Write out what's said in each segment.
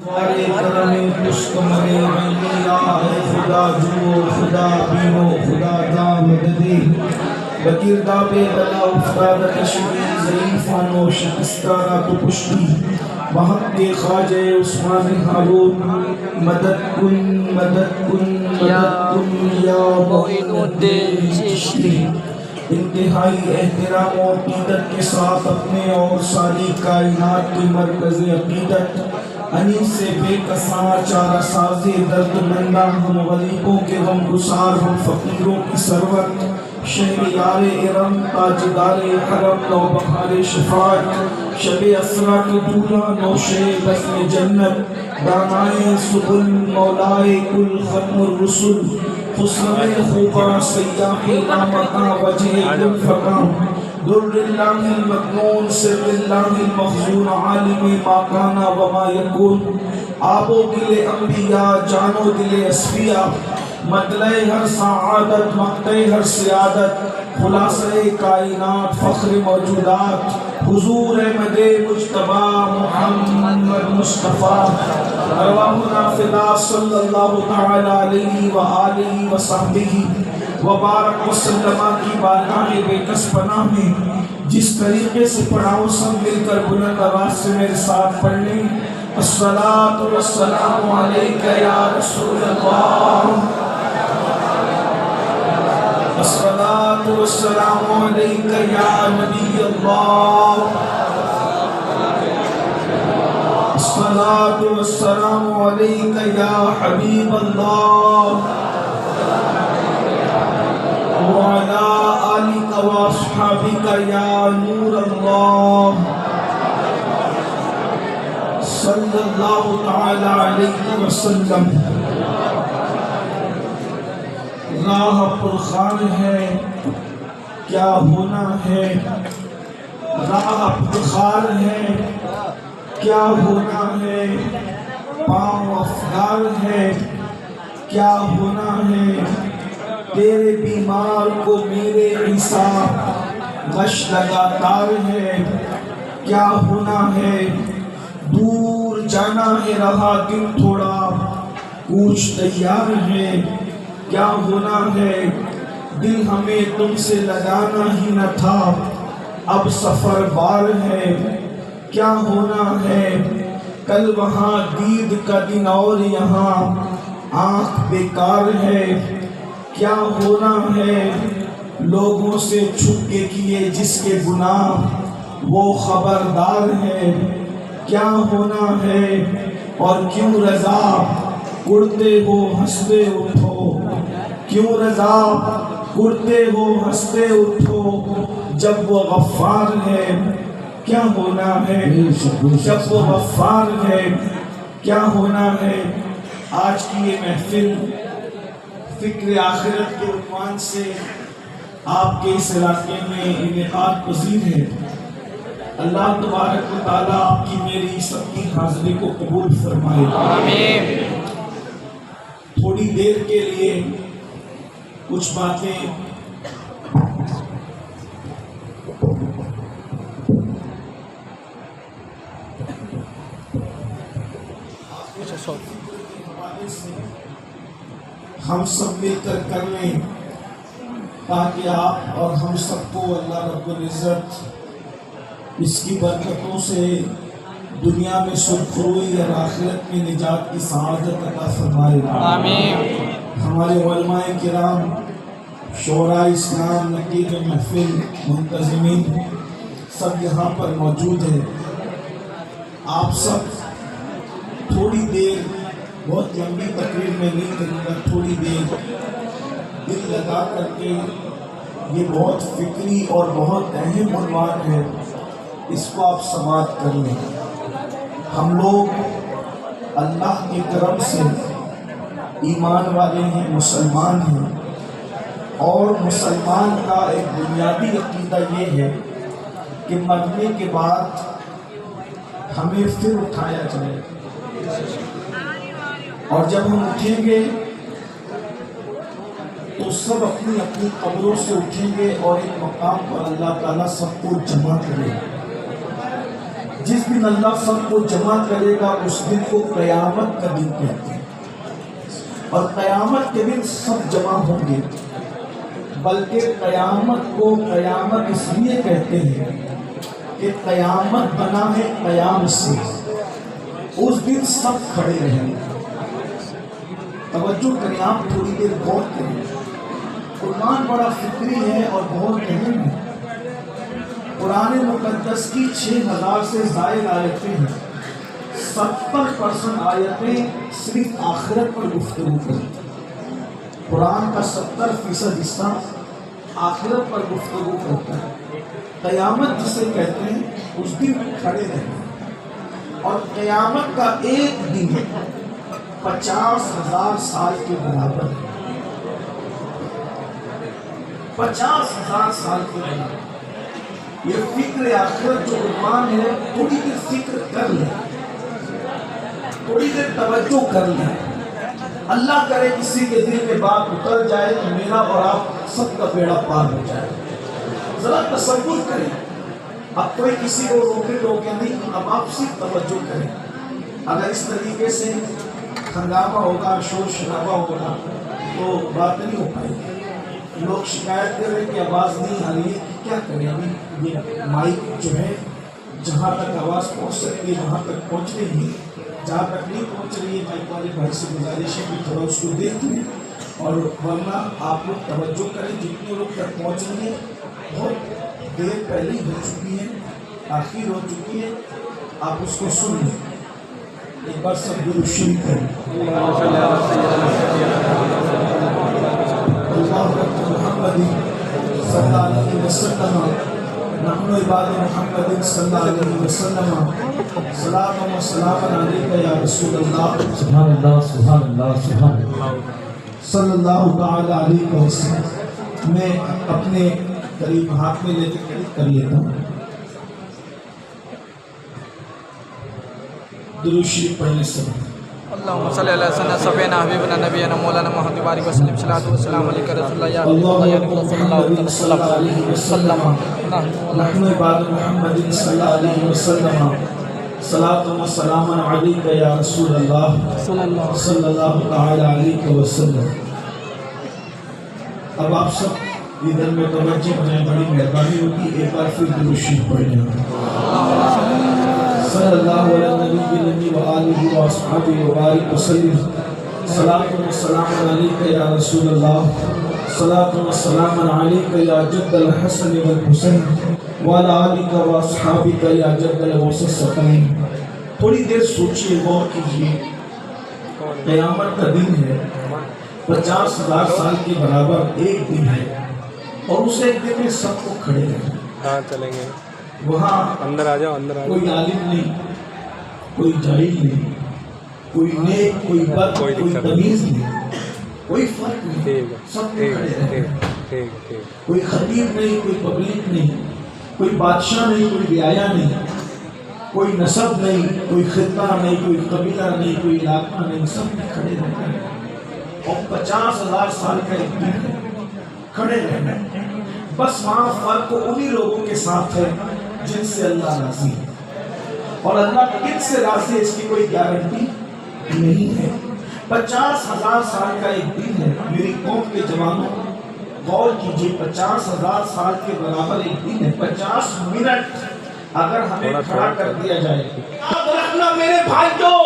ہمارے کرم تشکمرے ملیہ خدا جو خدا بیمو خدا دا مددی بکردہ پہ بلا افتاد تشوی ضعیفان و شکستانہ تو پشتی وحق کے خواجہ عثمان ہارون مدد کن مدد کن مدد کن یا معین الدین چشتی انتہائی احترام و عقیدت کے ساتھ اپنے اور ساری کائنات کی مرکز عقیدت انیس سے بے کساں چارہ سازی درد مندہ ہم غریبوں کے غم گسار ہم فقیروں کی سرورت شہریار ارم تاجدار حرم نو بہار شفاعت شب اسرا کی دورہ نوشے بزم جنت دانائے سبل مولائے کل ختم الرسل خسرم خوبہ سیاحی نامتہ وجہ کل فقام در اللہ المکنون سر اللہ المخزون عالم ما کانا وما یکون آبو دل انبیاء جانو دل اسفیاء مطلع ہر سعادت مقتع ہر سیادت خلاصہ کائنات فخر موجودات حضور احمد مجتبی محمد مصطفیٰ ارواحنا فدا صلی اللہ تعالی علیہ وآلہ وصحبہ وبارک وسلمہ کی بارگاہ بے کس پناہ میں جس طریقے سے پڑھاؤ سب مل کر بلند آواز سے میرے ساتھ پڑھنے الصلاۃ والسلام علیک یا رسول اللہ الصلاۃ والسلام علیک یا نبی اللہ الصلاۃ والسلام علیک یا حبیب اللہ وعلى آلك وأصحابك يا نور الله صلى الله تعالى عليه وسلم راہ پرخان ہے کیا ہونا ہے راہ پرخان ہے کیا ہونا ہے پاؤں افگار ہے کیا ہونا ہے تیرے بیمار کو میرے عیسیٰ غش لگاتار ہے کیا ہونا ہے دور جانا ہے رہا دن تھوڑا کوچ تیار ہے کیا ہونا ہے دل ہمیں تم سے لگانا ہی نہ تھا اب سفر بار ہے کیا ہونا ہے کل وہاں دید کا دن اور یہاں آنکھ بیکار ہے کیا ہونا ہے لوگوں سے چھپ کے کیے جس کے گناہ وہ خبردار ہے کیا ہونا ہے اور کیوں رضا اڑتے ہو ہنستے اٹھو کیوں رضا اڑتے ہو ہنستے اٹھو جب وہ غفار ہے کیا ہونا ہے جب وہ غفار ہے کیا ہونا ہے آج کی یہ محفل فکر آخرت کے عنوان سے آپ کے اس علاقے میں انعقاد پذیر ہے اللہ تبارک و تعالیٰ آپ کی میری سب کی حاضری کو قبول فرمائے آمین تھوڑی دیر کے لیے کچھ باتیں ہم سب مل کر کر لیں تاکہ آپ اور ہم سب کو اللہ رب العزت اس کی برکتوں سے دنیا میں سرخروئی اور آخرت میں نجات کی سعادت عطا فرمائے آمین ہمارے علماء کرام شعراء اسلام نقیب محفل منتظمین سب یہاں پر موجود ہیں آپ سب تھوڑی دیر بہت لمبی تقریر میں نہیں کروں گا تھوڑی دیر دل لگا کر کے یہ بہت فکری اور بہت اہم عنوان ہے اس کو آپ سماعت کر لیں ہم لوگ اللہ کے کرم سے ایمان والے ہیں مسلمان ہیں اور مسلمان کا ایک بنیادی عقیدہ یہ ہے کہ مرنے کے بعد ہمیں پھر اٹھایا جائے اور جب ہم اٹھیں گے تو سب اپنی اپنی قبروں سے اٹھیں گے اور ایک مقام پر اللہ تعالیٰ سب کو جمع کرے جس دن اللہ سب کو جمع کرے گا اس دن کو قیامت کا دن کہتے ہیں، اور قیامت کے دن سب جمع ہوں گے، بلکہ قیامت کو قیامت اس لیے کہتے ہیں کہ قیامت بنا ہے قیام سے، اس دن سب کھڑے رہیں گے۔ توجہ کریں، آپ تھوڑی دیر غور کریں، قرآن بڑا فکری ہے اور بہت اہم ہے۔ قرآن مقدس کی 6000 سے زائد آیتیں ہیں، 70% آیتیں صرف آخرت پر گفتگو کرتی ہیں۔ قرآن کا 70% حصہ آخرت پر گفتگو کرتا ہے۔ قیامت جسے کہتے ہیں اس دن کھڑے رہیں، اور قیامت کا ایک دن 50,000 سال کے برابر ہے، 50,000 سال کے برابر۔ یہ فکر آخرت جو عنوان ہے، تھوڑی دیر فکر کر لیں، تھوڑی دیر توجہ کر لیں۔ اللہ کرے کسی کے دل میں بات اتر جائے تو میرا اور آپ سب کا بیڑا پار ہو جائے۔ ذرا تصور کریں، اب کوئی کسی کو روکے نہیں، اب آپ صرف توجہ کریں۔ اگر اس طریقے سے ہنگامہ ہوگا، شور شرابہ ہوگا تو بات نہیں ہو پائے گی۔ لوگ شکایت کر رہے ہیں کہ آواز نہیں آ رہی ہے، کیا کریں؟ ابھی یہ مائک جو ہے جہاں تک آواز پہنچ سکتی ہے وہاں تک پہنچ رہی ہے، جہاں تک نہیں پہنچ رہی ہے مائک والے بھائی سے گزارش ہے کہ تھوڑا اس کو دیکھ لیں، اور ورنہ آپ لوگ توجہ کریں۔ جتنے لوگ تک پہنچ رہی ہے بہت دیر پہلے ہو چکی ہے، آخر ہو چکی ہے، آپ اس کو سن لیں۔ ایک بار سب درود شریف کریں۔ محمد صلی اللہ علیہ وسلم نحن عباد محمد صلی اللہ علیہ وسلم صلاۃ و سلام علیک یا رسول اللہ، سبحان اللہ سبحان اللہ سبحان اللہ صلی اللہ تعالی علیہ وسلم۔ میں اپنے قریب ہاتھ میں لے کے قریب کر لیتا ہوں، درود شریف پڑھنے سے اللہم صلی اللہ علیہ وسلم سبینا حبیبنا نبینا مولانا محمد بارک وسلم صلاۃ و سلام علیک رسول اللہ یا صلی اللہ علیہ وسلم نحن عباد محمد صلی اللہ علیہ وسلم صلاۃ و سلام علیک یا رسول اللہ صلی اللہ تعالی علیہ وسلم۔ اب آپ سب ادھر میں توجہ بنائیں، بڑی مہربانی ہوگی، ایک بار پھر درود شریف پڑھیں۔ صلی اللہ علیہ نبی وآلہ واصحابہ وبارک وسلم، صلاۃ و سلام علیک یا رسول اللہ، صلاۃ و سلام علیک یا جد الحسن والحسین وعلی آلک واصحابک یا جد الوسطین۔ تھوڑی دیر سوچئے، غور کیجئے، قیامت کا دن ہے، 50,000 سال کے برابر ایک دن ہے، اور اس ایک دن میں سب کو کھڑے ہیں۔ ہاں چلیں گے وہاں اندر آ جاؤ، اندر آ جاؤ۔ کوئی عالم نہیں، کوئی جاہل نہیں، کوئی نیک، کوئی بد، کوئی تمیز نہیں، کوئی فرق نہیں، سب کھڑے رہے۔ کوئی خطیب نہیں، کوئی پبلک نہیں، کوئی بادشاہ نہیں، کوئی بیایا نہیں، کوئی نسب نہیں، کوئی خطہ نہیں، کوئی قبیلہ نہیں، کوئی علاقہ نہیں، سب کھڑے رہے۔ اور 50,000 سال کا ایک دن ہے، کھڑے رہنا۔ بس وہاں فرق انہی لوگوں کے ساتھ ہے جن سے اللہ راضی ہے، اور اللہ کن سے راضی ہے اس کی کوئی گارنٹی نہیں ہے۔ 50,000 سال کا ایک دن ہے، میری قوم کے جوانوں غور کیجئے، 50,000 سال کے برابر ایک دن ہے۔ 50 منٹ اگر ہمیں کھڑا کر دیا جائے، یاد رکھنا میرے بھائیوں،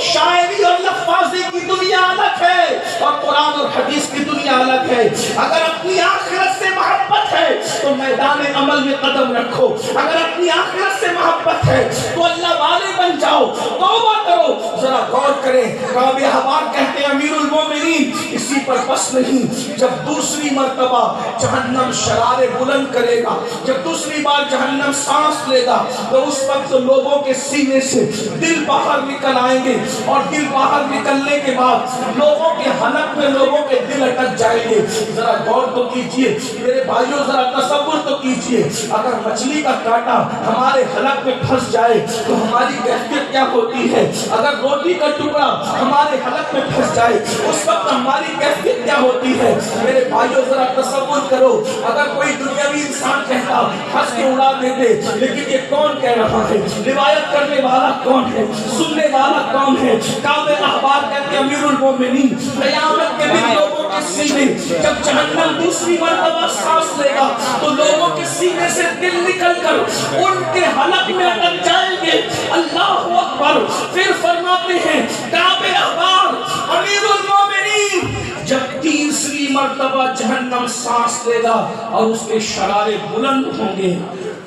شاعری اور لفاظی کی دنیا الگ ہے اور قرآن اور حدیث کی دنیا الگ ہے۔ اگر اپنی آخرت سے محبت ہے تو میدان عمل میں قدم رکھو، اگر اپنی آخرت سے محبت ہے تو اللہ والے بن جاؤ، توبہ کرو۔ ذرا غور کریں، کعب احبار کہتے ہیں امیر المومنین اسی پر بس نہیں، جب دوسری مرتبہ جہنم شرارے بلند کرے گا، جب دوسری بار جہنم سانس لے گا تو اس وقت لوگوں کے سینے سے دل باہر نکل آئیں گے، اور دل باہر نکلنے کے بعد لوگوں کے حلق میں لوگوں کے دل اٹک جائیں گے۔ ذرا غور تو کیجئے میرے بھائیوں، ذرا تصور تو کیجئے، اگر مچھلی کا کانٹا ہمارے حلق میں پھنس جائے تو ہماری کیفیت کیا ہوتی ہے؟ اگر روٹی کا ٹکڑا ہمارے حلق میں پھنس جائے اس وقت ہماری کیفیت کیا ہوتی ہے؟ میرے بھائیو ذرا تصور کرو، اگر کوئی دنیاوی انسان کہتا ہنس کے اڑا دیتے، لیکن یہ کون کہہ رہا ہے؟ روایت کرنے والا کون ہے؟ سننے والا کون ہے؟ کعب احبار کہتے امیر المومنین قیامت کے دن لوگوں کے سینے جب جہنم دوسری مرتبہ سانس لے گا تو لوگوں کے سینے سے دل نکل کر ان کے حلق میں اٹک جائیں گے۔ اللہ اکبر۔ پھر فرماتے ہیں کعب احبار امیر المومنین جب تیسری مرتبہ جہنم سانس لے گا اور اس کے شرارے بلند ہوں گے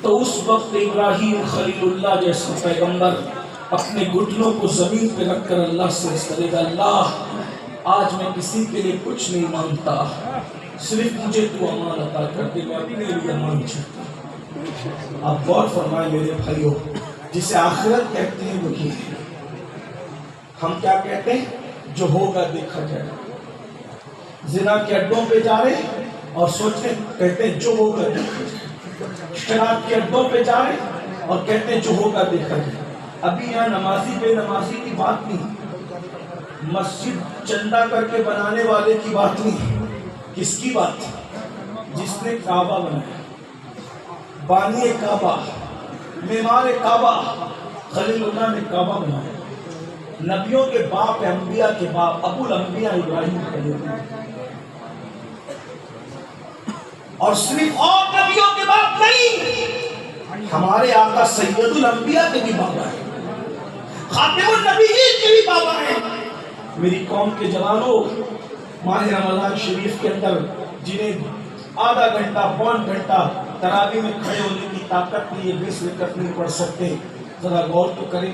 تو اس وقت ابراہیم خلیل اللہ جیسا پیغمبر اپنے گھٹنوں کو زمین پہ رکھ کر اللہ سے کرے گا، اللہ آج میں کسی کے لیے کچھ نہیں مانگتا، صرف مجھے تو امان عطا کر دے، میں اپنے لیے امان چاہتا ہوں۔ آپ غور فرمائیں میرے بھائیوں، جسے آخرت کہتے ہیں وہ یہ ہے۔ ہم کیا کہتے ہیں؟ جو ہوگا دیکھا جائے گا۔ زنا کے اڈوں پہ جا رہے ہیں اور سوچ رہے کہتے ہیں جو ہوگا دیکھا جائے، شراب کے اڈوں پہ جا رہے ہیں اور کہتے ہیں جو ہوگا دیکھا جائے۔ ابھی یہاں نمازی بے نمازی کی بات نہیں، مسجد چندہ کر کے بنانے والے کی بات نہیں، کس کی بات؟ جس نے کعبہ بنایا، بانی کعبہ، معمار کعبہ خلیل اللہ نے کعبہ بنایا، نبیوں کے باپ، انبیاء کے باپ، ابو الانبیاء ابراہیم خلیل اللہ، اور صرف اور نبیوں کے باپ نہیں، ہمارے آقا سید الانبیاء کے بھی بابا ہیں، خاتم النبیین کے بھی بابا ہیں۔ میری قوم کے جوانوں، ماہ رمضان شریف کے اندر جنہیں آدھا گھنٹہ پون گھنٹہ تراویح میں کھڑے ہونے کی طاقت نہیں ہے، 20 رکعت نہیں پڑھ سکتے، ذرا غور تو کریں۔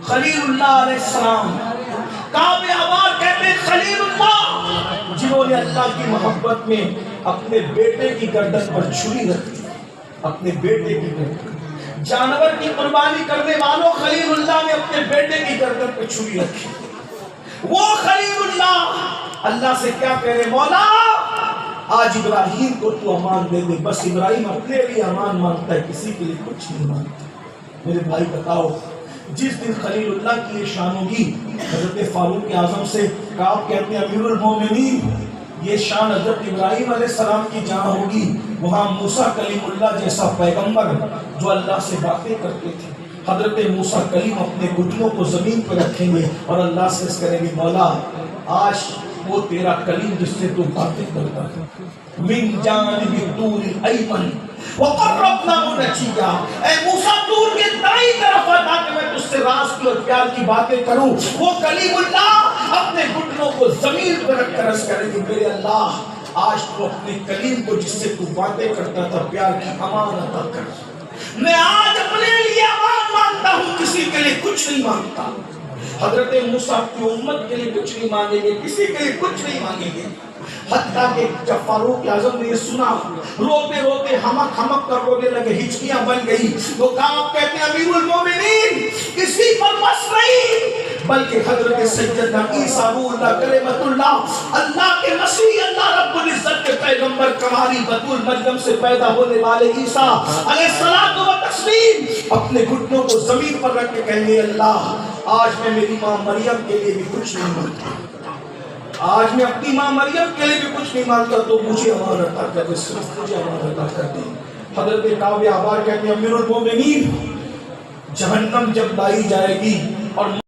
خلیل اللہ علیہ السلام، کعب احبار کہتے ہیں خلیل اللہ جنہوں نے اللہ کی محبت میں اپنے بیٹے کی گردن پر چھری رکھ دی، اپنے بیٹے کی گردن، جانور کی قربانی کرنے والوں خلیل اللہ نے اپنے بیٹے کی گردن پر چھری رکھی۔ وہ خلیل اللہ سے کیا کہہ رہے؟ مولا آج ابراہیم کو تو امان دے دے، بس ابراہیم اپنے لیے امان مانگتا ہے، کسی کے لیے کچھ نہیں مانگتا۔ میرے بھائی بتاؤ، جس دن خلیل اللہ کی یہ شان ہوگی، حضرت فاروق اعظم سے کعب کہتے ہیں امیر المومنین یہ شان حضرت ابراہیم علیہ السلام کی جہاں ہوگی، وہاں موسیٰ کلیم اللہ جیسا پیغمبر جو اللہ سے باتیں کرتے تھے، حضرت موسیٰ کلیم اپنے گھٹنوں کو زمین پر رکھیں گے اور اللہ سے اس کریں گے مولا آج وہ تیرا کلیم جس سے تو باتیں کرتا ہے، من جانب طور ایمن وقربناہ نجیہ، اے موسیٰ طور کے دائیں طرف آ تاکہ میں تجھ سے راز کی اور پیار کی باتیں کروں۔ وہ کلیم اللہ اپنے گھٹنوں کو زمین پر رکھ کر عرض کریں گے میرے اللہ آج تو اپنے کلیم کو جس سے تو باتیں کرتا تھا پیار کی امان عطا کر، میں آج اپنے لیے امان مانگتا ہوں، کسی کے لیے کچھ نہیں مانگتا۔ حضرت موسیٰ کی امت کے لیے کچھ نہیں مانگیں گے، کسی کے لیے کچھ نہیں مانگیں گے، حتیٰ کہ جب فاروق اعظم نے یہ سنا روتے روتے ہمک ہمک کر رونے لگے، ہچکیاں بن گئی، وہ کعب کہتے ہیں امیر المومنین کسی پر بس نہیں بلکہ حضرت سیدنا عیسیٰ روح اللہ کلمۃ اللہ، اللہ کے مسیح، اللہ رب العزت کے پیغمبر کمالی بطول مریم سے پیدا ہونے والے عیسیٰ علیہ الصلوۃ والتسلیم اپنے گھٹنوں کو زمین پر رکھ کے کہیں گے اللہ آج میں میری ماں مریم کے لیے بھی کچھ نہیں مانگتا، آج میں اپنی ماں مریم کے لیے بھی کچھ نہیں مانگتا، تو مجھے امان عطا کر دے، صرف مجھے امان عطا کر دے۔ حضرت کعب احبار کہتے ہیں امیر المومنین جہنم جب لائی جائے گی اور